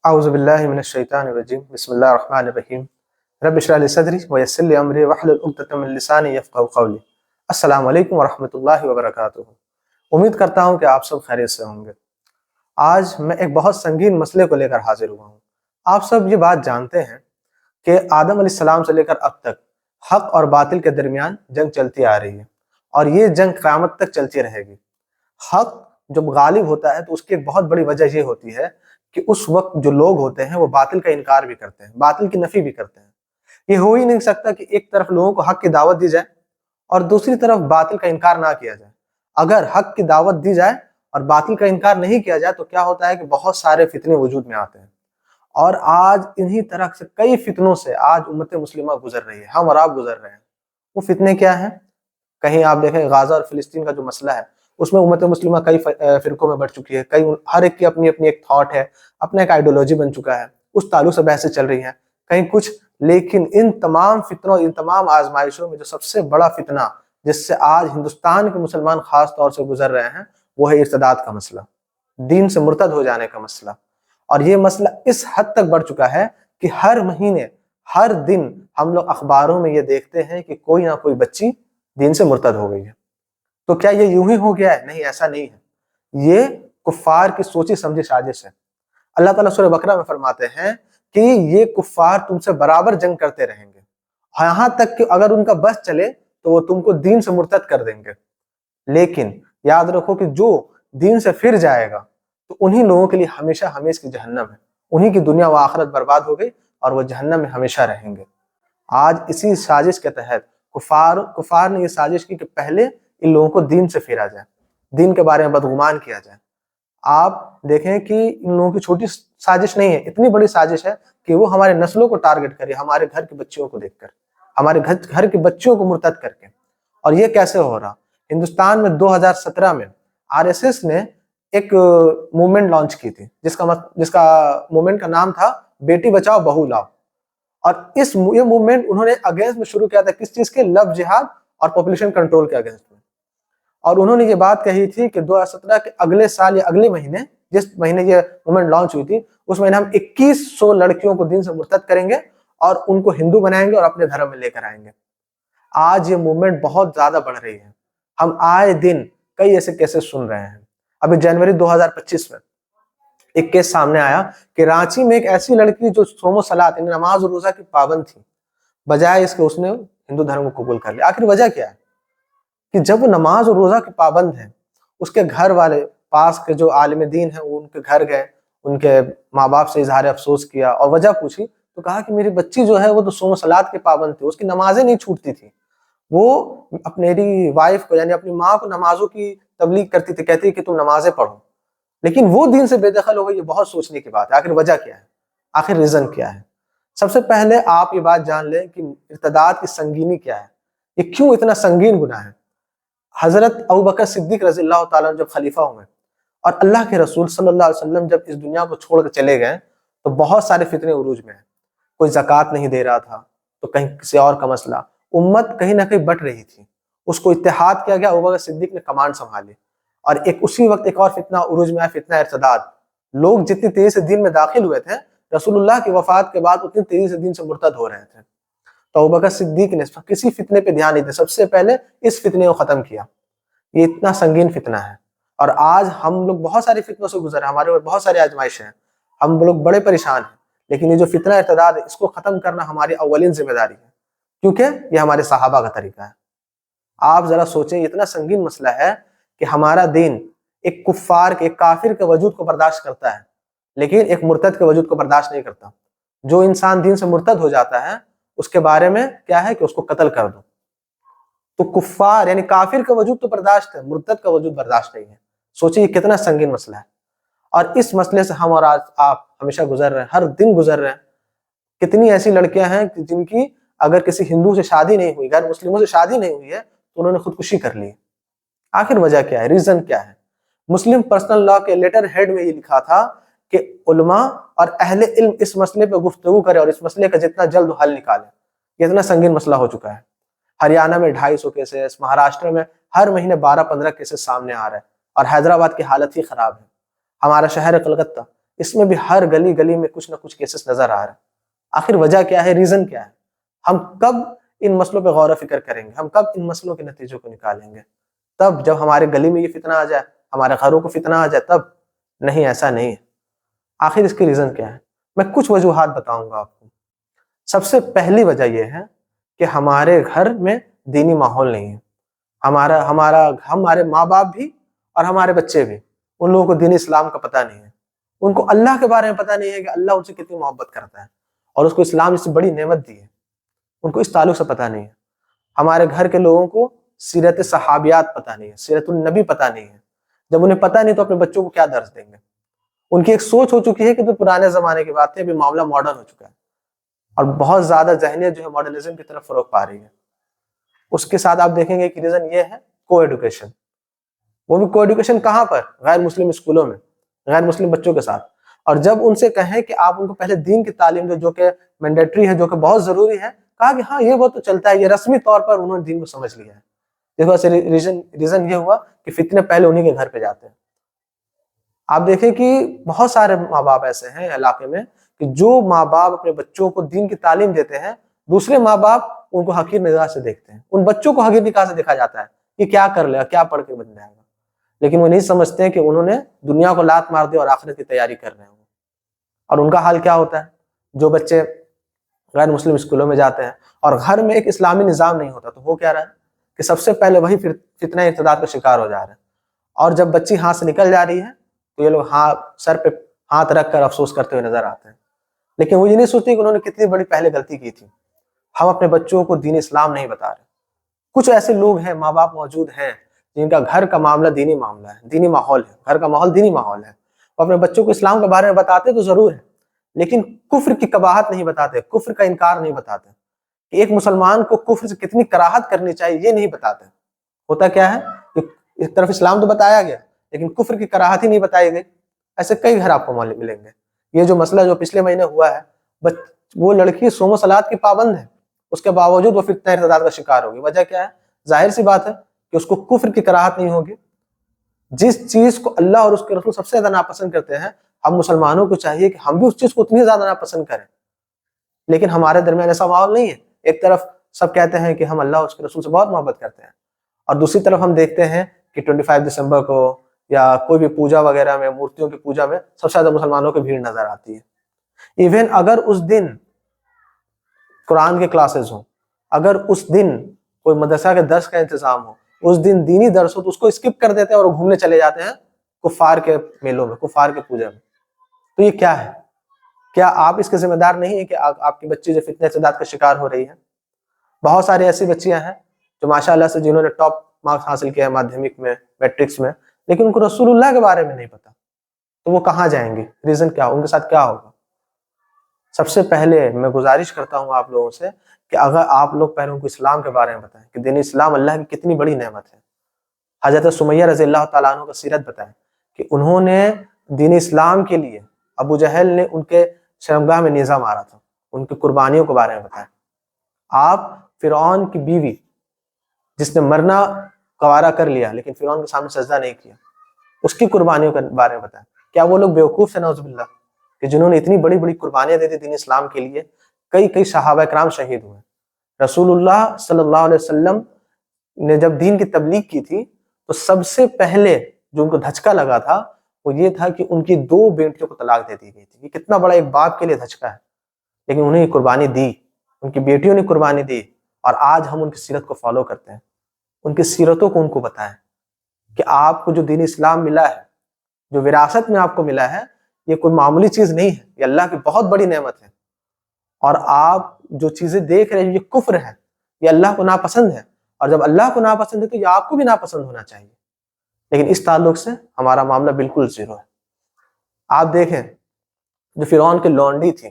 اعوذ باللہ من الشیطان الرجیم بسم اللہ الرحمن الرحیم رب اشرح لی صدری ویسر لی امری واحلل عقدۃ من لسانی یفقہوا قولی۔ السلام علیکم ورحمۃ اللہ وبرکاتہ۔ امید کرتا ہوں کہ آپ سب خیریت سے ہوں گے۔ آج میں ایک بہت سنگین مسئلے کو لے کر حاضر ہوا ہوں۔ آپ سب یہ بات جانتے ہیں کہ آدم علیہ السلام سے لے کر اب تک حق اور باطل کے درمیان جنگ چلتی آ رہی ہے، اور یہ جنگ قیامت تک چلتی رہے گی۔ حق جب غالب ہوتا ہے تو اس کی ایک بہت بڑی وجہ یہ ہوتی ہے کہ اس وقت جو لوگ ہوتے ہیں وہ باطل کا انکار بھی کرتے ہیں، باطل کی نفی بھی کرتے ہیں۔ یہ ہو ہی نہیں سکتا کہ ایک طرف لوگوں کو حق کی دعوت دی جائے اور دوسری طرف باطل کا انکار نہ کیا جائے۔ اگر حق کی دعوت دی جائے اور باطل کا انکار نہیں کیا جائے تو کیا ہوتا ہے کہ بہت سارے فتنے وجود میں آتے ہیں، اور آج انہی طرح سے کئی فتنوں سے آج امت مسلمہ گزر رہی ہے، ہم اور آپ گزر رہے ہیں۔ وہ فتنے کیا ہیں؟ کہیں آپ دیکھیں غزہ اور فلسطین کا جو مسئلہ ہے، اس میں امت مسلمہ کئی فرقوں میں بڑھ چکی ہے، ہر ایک کی اپنی اپنی ایک تھاٹ ہے، اپنا ایک آئیڈیولوجی بن چکا ہے، اس تعلق سے بحثیں چل رہی ہیں کہیں کچھ۔ لیکن ان تمام فتنوں، ان تمام آزمائشوں میں جو سب سے بڑا فتنہ جس سے آج ہندوستان کے مسلمان خاص طور سے گزر رہے ہیں، وہ ہے ارتداد کا مسئلہ، دین سے مرتد ہو جانے کا مسئلہ۔ اور یہ مسئلہ اس حد تک بڑھ چکا ہے کہ ہر مہینے، ہر دن ہم لوگ اخباروں میں یہ دیکھتے ہیں کہ کوئی نہ کوئی بچی دین سے مرتد ہو گئی ہے۔ تو کیا یہ یوں ہی ہو گیا ہے؟ نہیں، ایسا نہیں ہے۔ یہ کفار کی سوچی سمجھی سازش ہے۔ اللہ تعالیٰ سورہ بقرہ میں فرماتے ہیں کہ یہ کفار تم سے برابر جنگ کرتے رہیں گے، یہاں تک کہ اگر ان کا بس چلے تو وہ تم کو دین سے مرتد کر دیں گے۔ لیکن یاد رکھو کہ جو دین سے پھر جائے گا تو انہی لوگوں کے لیے ہمیشہ ہمیش کی جہنم ہے، انہی کی دنیا و آخرت برباد ہو گئی اور وہ جہنم میں ہمیشہ رہیں گے۔ آج اسی سازش کے تحت کفار نے یہ سازش کی کہ پہلے ان لوگوں کو دین سے پھیرا جائے، دین کے بارے میں بدگمان کیا جائے۔ آپ دیکھیں کہ ان لوگوں کی چھوٹی سازش نہیں ہے، اتنی بڑی سازش ہے کہ وہ ہمارے نسلوں کو ٹارگٹ کرے، ہمارے گھر کے بچیوں کو دیکھ کر، ہمارے گھر کے بچیوں کو مرتد کر کے۔ اور یہ کیسے ہو رہا؟ ہندوستان میں 2017 میں RSS نے ایک موومنٹ لانچ کی تھی جس کا موومنٹ کا نام تھا بیٹی بچاؤ بہو لاؤ۔ اور یہ موومنٹ انہوں نے اگینسٹ میں شروع کیا تھا، کس چیز کے؟ لو جہاد اور پاپولیشن کنٹرول کے اگینسٹ میں۔ اور انہوں نے یہ بات کہی تھی کہ 2017 کے اگلے سال یا اگلے مہینے، جس مہینے یہ موومنٹ لانچ ہوئی تھی، اس مہینے ہم 2100 لڑکیوں کو دین سے مرتد کریں گے اور ان کو ہندو بنائیں گے اور اپنے دھرم میں لے کر آئیں گے۔ آج یہ موومنٹ بہت زیادہ بڑھ رہی ہے، ہم آئے دن کئی ایسے کیسز سن رہے ہیں۔ ابھی جنوری 2025 میں ایک کیس سامنے آیا کہ رانچی میں ایک ایسی لڑکی جو صوم و صلات یعنی نماز اور روزہ کی پابند تھی، بجائے اس کے اس نے ہندو دھرم کو قبول کر لیا۔ آخر وجہ کیا ہے؟ کہ جب وہ نماز اور روزہ کی پابند ہے، اس کے گھر والے پاس کے جو عالم دین ہیں وہ ان کے گھر گئے، ان کے ماں باپ سے اظہار افسوس کیا اور وجہ پوچھی تو کہا کہ میری بچی جو ہے وہ تو صوم و صلات کی پابند تھی، اس کی نمازیں نہیں چھوٹتی تھی، وہ اپنی وائف کو یعنی اپنی ماں کو نمازوں کی تبلیغ کرتی تھی، کہتی کہ تم نمازیں پڑھو، لیکن وہ دین سے بے دخل ہو گئی۔ یہ بہت سوچنے کی بات ہے۔ آخر وجہ کیا ہے؟ آخر ریزن کیا ہے؟ سب سے پہلے آپ یہ بات جان لیں کہ ارتداد کی سنگینی کیا ہے، یہ کیوں اتنا سنگین گناہ ہے۔ حضرت ابوبکر صدیق رضی اللہ تعالیٰ جب خلیفہ ہوئے اور اللہ کے رسول صلی اللہ علیہ وسلم جب اس دنیا کو چھوڑ کر چلے گئے تو بہت سارے فتنے عروج میں ہیں۔ کوئی زکوٰۃ نہیں دے رہا تھا تو کہیں کسی اور کا مسئلہ، امت کہیں نہ کہیں بٹ رہی تھی، اس کو اتحاد کیا گیا، ابوبکر صدیق نے کمانڈ سنبھالی۔ اور اسی وقت ایک اور فتنہ عروج میں آیا، فتنہ ارتداد۔ لوگ جتنی تیزی سے دین میں داخل ہوئے تھے، رسول اللہ کی وفات کے بعد اتنی تیزی سے دین سے مرتد ہو رہے تھے۔ تو ابوبکر صدیق نے کسی فتنے پہ دھیان نہیں دیا، سب سے پہلے اس فتنے کو ختم کیا۔ یہ اتنا سنگین فتنہ ہے، اور آج ہم لوگ بہت ساری فتنوں سے گزر ہیں، ہمارے اوپر بہت ساری آزمائشیں ہیں، ہم لوگ بڑے پریشان ہیں، لیکن یہ جو فتنہ ارتداد ہے اس کو ختم کرنا ہماری اولین ذمہ داری ہے، کیونکہ یہ ہمارے صحابہ کا طریقہ ہے۔ آپ ذرا سوچیں، اتنا سنگین مسئلہ ہے کہ ہمارا دین ایک کفار کے، ایک کافر کے وجود کو برداشت کرتا ہے لیکن ایک مرتد کے وجود کو برداشت نہیں کرتا۔ جو انسان دین سے مرتد ہو جاتا ہے اس کے بارے میں کیا ہے کہ اس کو قتل کر دو۔ تو کفار یعنی کافر کا وجود تو برداشت ہے، مرتد کا وجود برداشت نہیں ہے۔ سوچیں یہ کتنا سنگین مسئلہ ہے، اور اس مسئلے سے ہم اور آج آپ ہمیشہ گزر رہے ہیں، ہر دن گزر رہے ہیں۔ کتنی ایسی لڑکیاں ہیں جن کی اگر کسی ہندو سے شادی نہیں ہوئی، غیر مسلموں سے شادی نہیں ہوئی ہے تو انہوں نے خودکشی کر لی۔ آخر وجہ کیا ہے؟ ریزن کیا ہے؟ مسلم پرسنل لاء کے لیٹر ہیڈ میں یہ لکھا تھا کہ علماء اور اہل علم اس مسئلے پہ گفتگو کرے اور اس مسئلے کا جتنا جلد حل نکالے۔ یہ اتنا سنگین مسئلہ ہو چکا ہے۔ ہریانہ میں 250 کیسز، مہاراشٹر میں ہر مہینے 12-15 کیسز سامنے آ رہے ہیں، اور حیدرآباد کی حالت ہی خراب ہے۔ ہمارا شہر کلکتہ اس میں بھی ہر گلی گلی میں کچھ نہ کچھ کیسز نظر آ رہے ہیں. آخر وجہ کیا ہے؟ ریزن کیا ہے؟ ہم کب ان مسئلوں پہ غور و فکر کریں گے؟ ہم کب ان مسئلوں کے نتیجوں کو نکالیں گے؟ تب جب ہمارے گلی میں یہ فتنہ آ جائے، ہمارے گھروں کو فتنہ آ جائے تب. نہیں، ایسا نہیں ہے. آخر اس کی ریزن کیا ہے؟ میں کچھ وجوہات بتاؤں گا آپ کو. سب سے پہلی وجہ یہ ہے کہ ہمارے گھر میں دینی ماحول نہیں ہے. ہمارے ماں باپ بھی اور ہمارے بچے بھی، ان لوگوں کو دین اسلام کا پتہ نہیں ہے. ان کو اللہ کے بارے میں پتہ نہیں ہے کہ اللہ ان سے کتنی محبت کرتا ہے اور اس کو اسلام اس سے بڑی نعمت دی ہے. ان کو اس تعلق سے پتہ نہیں ہے. ہمارے گھر کے لوگوں کو سیرت صحابیات پتہ نہیں ہے، سیرت النبی پتہ نہیں ہے. جب انہیں پتہ نہیں تو اپنے بچوں کو کیا درس دیں گے؟ ان کی ایک سوچ ہو چکی ہے کہ تو پرانے زمانے کی بات ہے، ابھی معاملہ ماڈرن ہو چکا ہے اور بہت زیادہ ذہنیت جو ہے ماڈرنزم کی طرف فروغ پا رہی ہے. اس کے ساتھ آپ دیکھیں گے کہ ریزن یہ ہے کو ایڈوکیشن. وہ بھی کو ایڈوکیشن کہاں پر؟ غیر مسلم اسکولوں میں، غیر مسلم بچوں کے ساتھ. اور جب ان سے کہیں کہ آپ ان کو پہلے دین کی تعلیم دیں جو کہ مینڈیٹری ہے، جو کہ بہت ضروری ہے، کہا کہ ہاں یہ وہ تو چلتا ہے، یہ رسمی طور پر انہوں نے دین کو سمجھ لیا ہے. دیکھو ریزن یہ ہوا کہ فتنے پہلے انہی کے گھر پہ جاتے ہیں. آپ دیکھیں کہ بہت سارے ماں باپ ایسے ہیں علاقے میں کہ جو ماں باپ اپنے بچوں کو دین کی تعلیم دیتے ہیں، دوسرے ماں باپ ان کو حقیر نگاہ سے دیکھتے ہیں. ان بچوں کو حقیر نگاہ سے دیکھا جاتا ہے کہ کیا کر لے گا، کیا پڑھ کے بن جائے گا. لیکن وہ نہیں سمجھتے ہیں کہ انہوں نے دنیا کو لات مار دی اور آخرت کی تیاری کر رہے ہیں. اور ان کا حال کیا ہوتا ہے؟ جو بچے غیر مسلم اسکولوں میں جاتے ہیں اور گھر میں ایک اسلامی نظام نہیں ہوتا تو وہ کیا رہا ہے کہ سب سے پہلے وہی فتنہ ارتداد کا شکار ہو جا رہے ہیں. اور جب بچی ہاتھ سے نکل جا رہی ہے تو یہ لوگ سر پہ ہاتھ رکھ کر افسوس کرتے ہوئے نظر آتے ہیں. لیکن وہ یہ نہیں سوچتے کہ انہوں نے کتنی بڑی پہلے غلطی کی تھی. ہم اپنے بچوں کو دین اسلام نہیں بتا رہے. کچھ ایسے لوگ ہیں، ماں باپ موجود ہیں جن کا گھر کا معاملہ دینی معاملہ ہے، دینی ماحول ہے، گھر کا ماحول دینی ماحول ہے. وہ اپنے بچوں کو اسلام کے بارے میں بتاتے تو ضرور ہے، لیکن کفر کی قباحت نہیں بتاتے، کفر کا انکار نہیں بتاتے کہ ایک مسلمان کو کفر سے کتنی کراہت کرنی چاہیے، یہ نہیں بتاتے. ہوتا کیا ہے کہ ایک طرف اسلام تو بتایا گیا لیکن کفر کی کراہت ہی نہیں بتائی گئی. ایسے کئی گھر آپ کو ملیں گے. یہ جو مسئلہ جو پچھلے مہینے ہوا ہے، وہ لڑکی صوم و صلات کی پابند ہے، اس کے باوجود وہ فتنہ ارتداد کا شکار ہوگی. وجہ کیا ہے؟ ظاہر سی بات ہے کہ اس کو کفر کی کراہت نہیں ہوگی. جس چیز کو اللہ اور اس کے رسول سب سے زیادہ ناپسند کرتے ہیں، ہم مسلمانوں کو چاہیے کہ ہم بھی اس چیز کو اتنی زیادہ ناپسند کریں. لیکن ہمارے درمیان ایسا ماحول نہیں ہے. ایک طرف سب کہتے ہیں کہ ہم اللہ اور اس کے رسول سے بہت محبت کرتے ہیں، اور دوسری طرف ہم دیکھتے ہیں کہ 25 دسمبر کو یا کوئی بھی پوجا وغیرہ میں، مورتیوں کی پوجا میں سب سے زیادہ مسلمانوں کی بھیڑ نظر آتی ہے. ایون اگر اس دن قرآن کے کلاسز ہوں، اگر اس دن کوئی مدرسہ کے درس کا انتظام ہو، اس دن دینی درس ہو، تو اس کو اسکپ کر دیتے ہیں اور گھومنے چلے جاتے ہیں کفار کے میلوں میں، کفار کے پوجا میں. تو یہ کیا ہے؟ کیا آپ اس کے ذمہ دار نہیں ہیں کہ آپ کی بچی جو فتنہ ارتداد کا شکار ہو رہی ہے؟ بہت ساری ایسی بچیاں ہیں جو ماشاءاللہ سے جنہوں نے ٹاپ مارکس حاصل کیا ہے مادھمک میں، میٹرکس میں، لیکن ان کو رسول اللہ کے بارے میں نہیں پتا. تو وہ کہاں جائیں گے؟ ریزن کیا؟ ان کے ساتھ کیا ہوگا؟ سب سے پہلے میں گزارش کرتا ہوں آپ لوگوں سے کہ اگر آپ لوگ پہلے ان کو اسلام کے بارے میں بتائیں کہ دین اسلام اللہ کی کتنی بڑی نعمت ہے. حضرت سمیہ رضی اللہ تعالیٰ عنہ کا سیرت بتائیں کہ انہوں نے دین اسلام کے لیے، ابو جہل نے ان کے شرمگاہ میں نیزہ مارا تھا، ان کی قربانیوں کے بارے میں بتائیں. آپ فرعون کی بیوی جس نے مرنا گوارا کر لیا لیکن فرعون کے سامنے سجدہ نہیں کیا، اس کی قربانیوں کے بارے میں بتائیں. کیا وہ لوگ بیوقوف تھے نعوذ باللہ کہ جنہوں نے اتنی بڑی بڑی قربانیاں دے دی دین اسلام کے لیے؟ کئی صحابہ کرام شہید ہوئے. رسول اللہ صلی اللہ علیہ وسلم نے جب دین کی تبلیغ کی تھی تو سب سے پہلے جو ان کو دھچکا لگا تھا وہ یہ تھا کہ ان کی 2 بیٹیوں کو طلاق دے دی گئی تھی. یہ کتنا بڑا ایک باپ کے لیے دھچکا ہے، لیکن انہیں یہ قربانی دی، ان کی بیٹیوں نے قربانی دی. اور آج ہم ان کی سیرت کو فالو کرتے ہیں، ان کی سیرتوں کو ان کو بتائیں کہ آپ کو جو دین اسلام ملا ہے، جو وراثت میں آپ کو ملا ہے، یہ کوئی معمولی چیز نہیں ہے، یہ اللہ کی بہت بڑی نعمت ہے. اور آپ جو چیزیں دیکھ رہے ہیں یہ کفر ہے، یہ اللہ کو ناپسند ہے، اور جب اللہ کو ناپسند ہے تو یہ آپ کو بھی ناپسند ہونا چاہیے. لیکن اس تعلق سے ہمارا معاملہ بالکل زیرو ہے. آپ دیکھیں جو فرعون کی لونڈی تھی،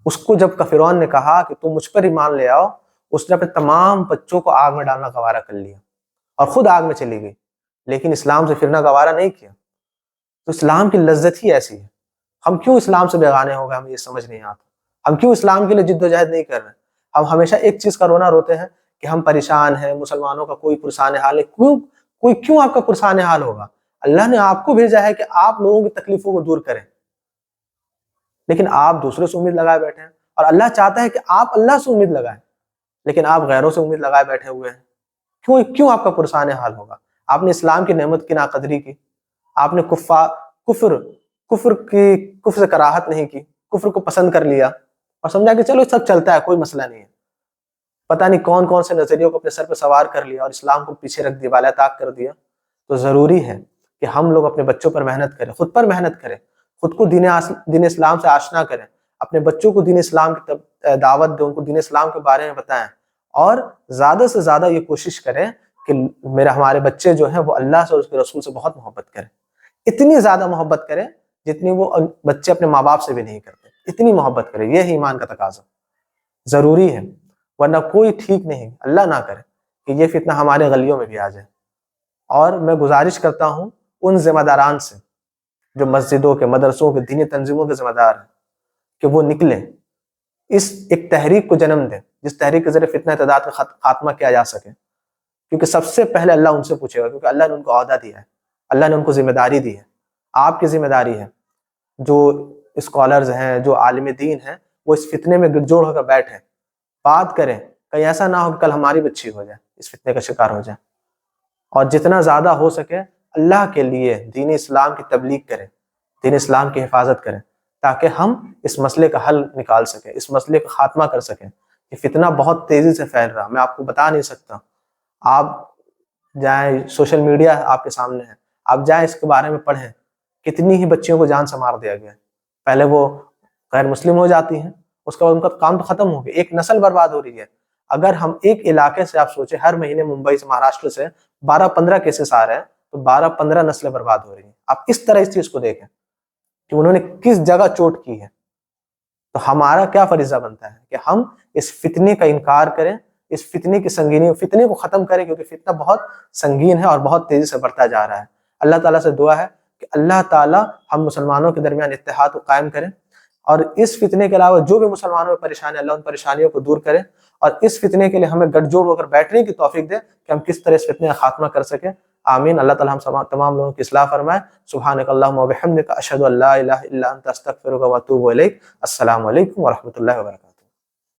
اس کو جب فرعون نے کہا کہ تم مجھ پر ایمان لے آؤ، اس نے اپنے تمام بچوں کو آگ میں ڈالنا گوارا کر لیا اور خود آگ میں چلی گئی، لیکن اسلام سے پھرنا گوارا نہیں کیا. تو اسلام کی لذت ہی ایسی ہے. ہم کیوں اسلام سے بیگانے ہو گئے؟ ہمیں یہ سمجھ نہیں آتا. ہم کیوں اسلام کے لیے جد و جہد نہیں کر رہے؟ ہم ہمیشہ ایک چیز کا رونا روتے ہیں کہ ہم پریشان ہیں، مسلمانوں کا کوئی پرسان حال ہے. کوئی کیوں آپ کا پرسان حال ہوگا؟ اللہ نے آپ کو بھیجا ہے کہ آپ لوگوں کی تکلیفوں کو دور کریں. لیکن آپ دوسروں سے امید لگائے بیٹھے ہیں، اور اللہ چاہتا ہے کہ آپ اللہ سے امید لگائیں، لیکن آپ غیروں سے امید لگائے بیٹھے ہوئے ہیں۔ کیوں آپ کا پرسان حال ہوگا؟ آپ نے اسلام کی نعمت کی ناقدری کی، آپ نے کفر سے کراہت نہیں کی، کفر کو پسند کر لیا اور سمجھا کہ چلو سب چلتا ہے، کوئی مسئلہ نہیں ہے۔ پتہ نہیں کون کون سے نظریوں کو اپنے سر پہ سوار کر لیا اور اسلام کو پیچھے رکھ دیا، بالائے طاق کر دیا۔ تو ضروری ہے کہ ہم لوگ اپنے بچوں پر محنت کریں، خود پر محنت کریں، خود کو دین اسلام سے آشنا کریں، اپنے بچوں کو دین اسلام کی دعوت دیں، ان کو دین اسلام کے بارے میں بتائیں، اور زیادہ سے زیادہ یہ کوشش کریں کہ ہمارے بچے جو ہیں وہ اللہ سے اور اس کے رسول سے بہت محبت کریں، اتنی زیادہ محبت کریں جتنی وہ بچے اپنے ماں باپ سے بھی نہیں کرتے، اتنی محبت کریں۔ یہ ہے ایمان کا تقاضا، ضروری ہے، ورنہ کوئی ٹھیک نہیں، اللہ نہ کرے کہ یہ فتنہ ہمارے گلیوں میں بھی آ جائے۔ اور میں گزارش کرتا ہوں ان ذمہ داران سے جو مسجدوں کے، مدرسوں کے، دینی تنظیموں کے ذمہ دار ہیں، کہ وہ نکلیں، اس ایک تحریک کو جنم دیں جس تحریک کے ذریعے فتنہ اعتداد کا خاتمہ کیا جا سکے، کیونکہ سب سے پہلے اللہ ان سے پوچھے گا، کیونکہ اللہ نے ان کو عہدہ دیا ہے، اللہ نے ان کو ذمہ داری دی ہے۔ آپ کی ذمہ داری ہے، جو اسکالرز ہیں، جو عالم دین ہیں، وہ اس فتنے میں گٹھ جوڑ ہو کر بیٹھیں، بات کریں، کہیں ایسا نہ ہو کہ کل ہماری بچی ہو جائے، اس فتنے کا شکار ہو جائے۔ اور جتنا زیادہ ہو سکے اللہ کے لیے دین اسلام کی تبلیغ کریں، دین اسلام کی حفاظت کریں، تاکہ ہم اس مسئلے کا حل نکال سکیں، اس مسئلے کا خاتمہ کر سکیں۔ یہ فتنہ بہت تیزی سے پھیل رہا، میں آپ کو بتا نہیں سکتا۔ آپ جائیں، سوشل میڈیا آپ کے سامنے ہے، آپ جائیں اس کے بارے میں پڑھیں، کتنی ہی بچیوں کو جان سے مار دیا گیا۔ پہلے وہ غیر مسلم ہو جاتی ہیں، اس کے بعد ان کا کام تو ختم ہو گیا، ایک نسل برباد ہو رہی ہے۔ اگر ہم ایک علاقے سے، آپ سوچیں، ہر مہینے ممبئی سے، مہاراشٹر سے 12-15 کیسز آ رہے ہیں، تو 12-15 نسلیں برباد ہو رہی ہیں۔ آپ اس طرح اس چیز کو دیکھیں کہ انہوں نے کس جگہ چوٹ کی ہے۔ تو ہمارا کیا فریضہ بنتا ہے کہ ہم اس فتنے کا انکار کریں، اس فتنے کی سنگینی، فتنے کو ختم کریں، کیونکہ فتنہ بہت سنگین ہے اور بہت تیزی سے بڑھتا جا رہا ہے۔ اللہ تعالیٰ سے دعا ہے کہ اللہ تعالیٰ ہم مسلمانوں کے درمیان اتحاد کو قائم کریں، اور اس فتنے کے علاوہ جو بھی مسلمانوں میں پریشانی، اللہ ان پریشانیوں کو دور کرے، اور اس فتنے کے لیے ہمیں گٹھ جوڑ ہو کر بیٹھنے کی توفیق دے کہ ہم کس طرح اس فتنے کا خاتمہ کر سکیں۔ آمین۔ اللہ تعالیٰ ہم تمام لوگوں کی اصلاح فرمائے۔ سبحانک اللہم و بحمدک، اشہد ان لا الہ الا انت، استغفرک و اتوب الیک۔ السلام علیکم ورحمۃ اللہ وبرکاتہ۔